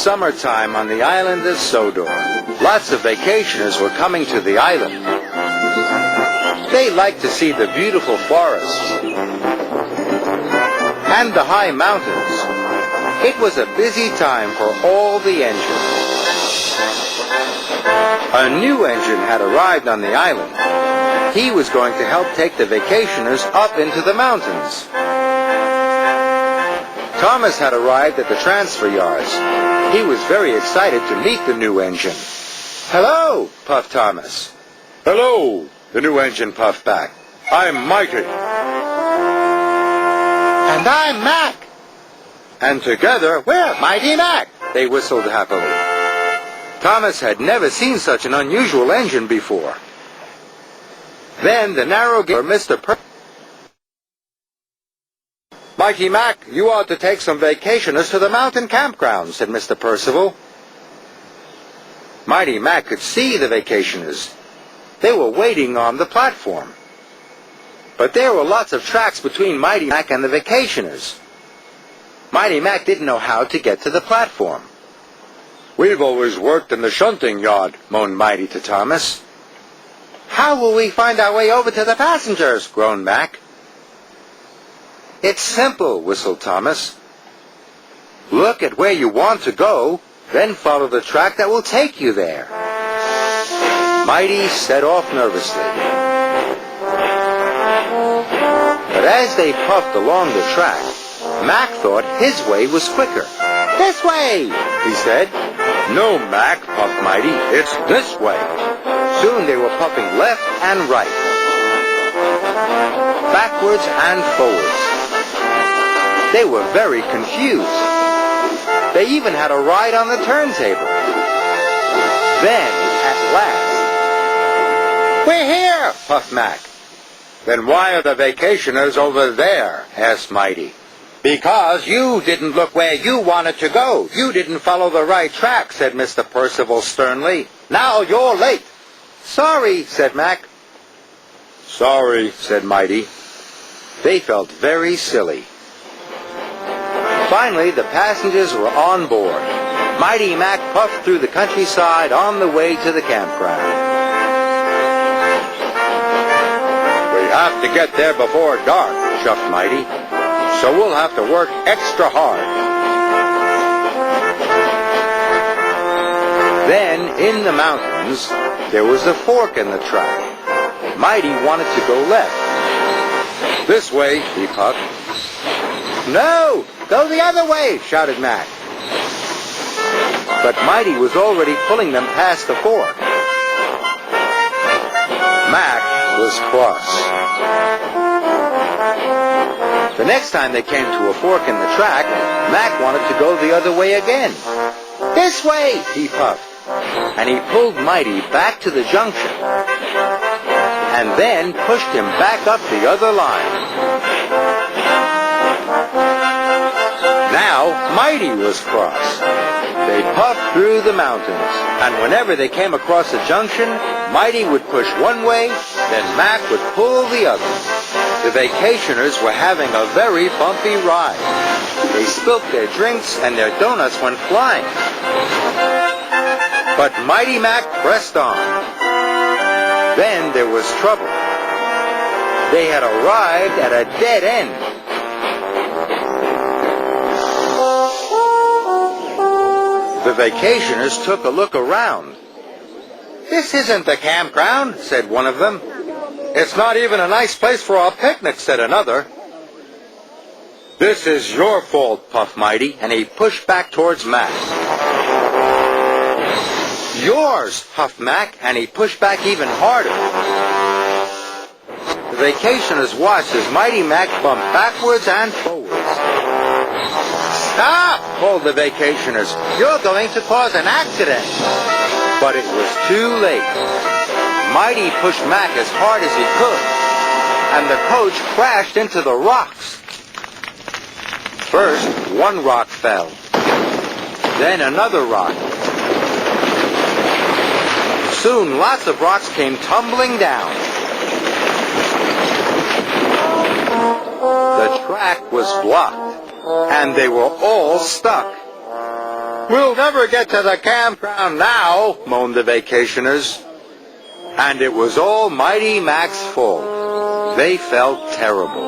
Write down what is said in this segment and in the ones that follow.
summertime on the island of Sodor. Lots of vacationers were coming to the island. They liked to see the beautiful forests and the high mountains. It was a busy time for all the engines. A new engine had arrived on the island. He was going to help take the vacationers up into the mountains. Thomas had arrived at the transfer yards. He was very excited to meet the new engine. "Hello," puffed Thomas. "Hello," the new engine puffed back. "I'm Mighty." "And I'm Mac." "And together, we're Mighty Mac," they whistled happily. Thomas had never seen such an unusual engine before. Then the narrow gate for Mr. "Mighty Mac, you ought to take some vacationers to the mountain campground," said Mr. Percival. Mighty Mac could see the vacationers. They were waiting on the platform. But there were lots of tracks between Mighty Mac and the vacationers. Mighty Mac didn't know how to get to the platform. "We've always worked in the shunting yard," moaned Mighty to Thomas. "How will we find our way over to the passengers?" groaned Mac. "It's simple," whistled Thomas. "Look at where you want to go, then follow the track that will take you there." Mighty set off nervously. But as they puffed along the track, Mac thought his way was quicker. "This way," he said. "No, Mac," puffed Mighty. "It's this way." Soon they were puffing left and right, backwards and forwards. They were very confused. They even had a ride on the turntable. Then, at last, "We're here," puffed Mac. "Then why are the vacationers over there?" asked Mighty. "Because you didn't look where you wanted to go. You didn't follow the right track," said Mr. Percival sternly. "Now you're late." "Sorry," said Mac. "Sorry," said Mighty. They felt very silly. Finally, the passengers were on board. Mighty Mac puffed through the countryside on the way to the campground. "We have to get there before dark," chuffed Mighty. "So we'll have to work extra hard." Then, in the mountains, there was a fork in the track. Mighty wanted to go left. "This way," he puffed. "No! Go the other way!" shouted Mac. But Mighty was already pulling them past the fork. Mac was cross. The next time they came to a fork in the track, Mac wanted to go the other way again. "This way!" he puffed. And he pulled Mighty back to the junction, and then pushed him back up the other line. Now Mighty was cross. They puffed through the mountains, and whenever they came across a junction, Mighty would push one way, then Mac would pull the other. The vacationers were having a very bumpy ride. They spilt their drinks and their donuts went flying. But Mighty Mac pressed on. Then there was trouble. They had arrived at a dead end. The vacationers took a look around. "This isn't the campground," said one of them. "It's not even a nice place for a picnic," said another. "This is your fault," puffed Mighty, and he pushed back towards Mac. "Yours," puffed Mac, and he pushed back even harder. The vacationers watched as Mighty Mac bumped backwards and forwards. "Stop!" called the vacationers. "You're going to cause an accident." But it was too late. Mighty pushed Mac as hard as he could, and the coach crashed into the rocks. First, one rock fell. Then another rock. Soon, lots of rocks came tumbling down. The track was blocked, and they were all stuck. We'll never get to the campground now, moaned the vacationers. And it was all Mighty Mac's fault. They felt terrible.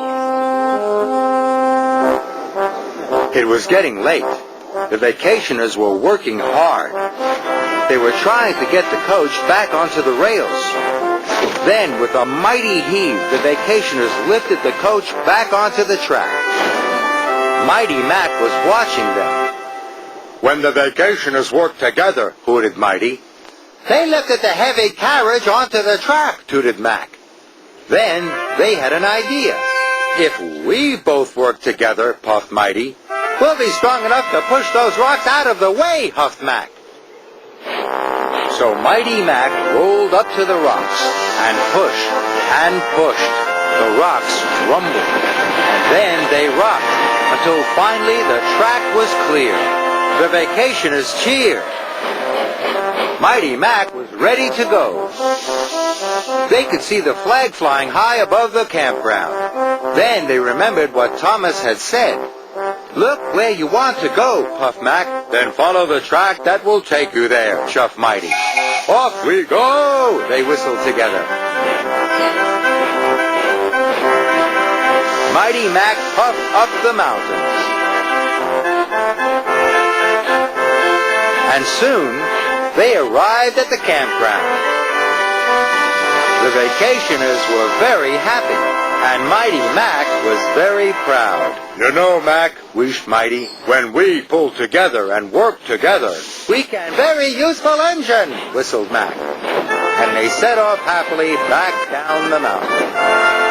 It was getting late. The vacationers were working hard. They were trying to get the coach back onto the rails. Then, with a mighty heave, the vacationers lifted the coach back onto the track. Mighty Mac was watching them. When the vacationers worked together, hooted Mighty. They lifted the heavy carriage onto the track, tooted Mac. Then they had an idea. If we both work together, puffed Mighty, we'll be strong enough to push those rocks out of the way, huffed Mac. So Mighty Mac rolled up to the rocks and pushed and pushed. The rocks rumbled, and then they rocked until finally the track was clear. The vacationers cheered. Mighty Mac was ready to go. They could see the flag flying high above the campground. Then they remembered what Thomas had said. Look where you want to go, puffed Mac. Then follow the track that will take you there, chuffed Mighty. Off we go, they whistled together. Mighty Mac puffed up the mountains. And soon they arrived at the campground. The vacationers were very happy, and Mighty Mac was very proud. You know, Mac, wished Mighty, when we pull together and work together, we can. Very useful engine, whistled Mac. And they set off happily back down the mountain.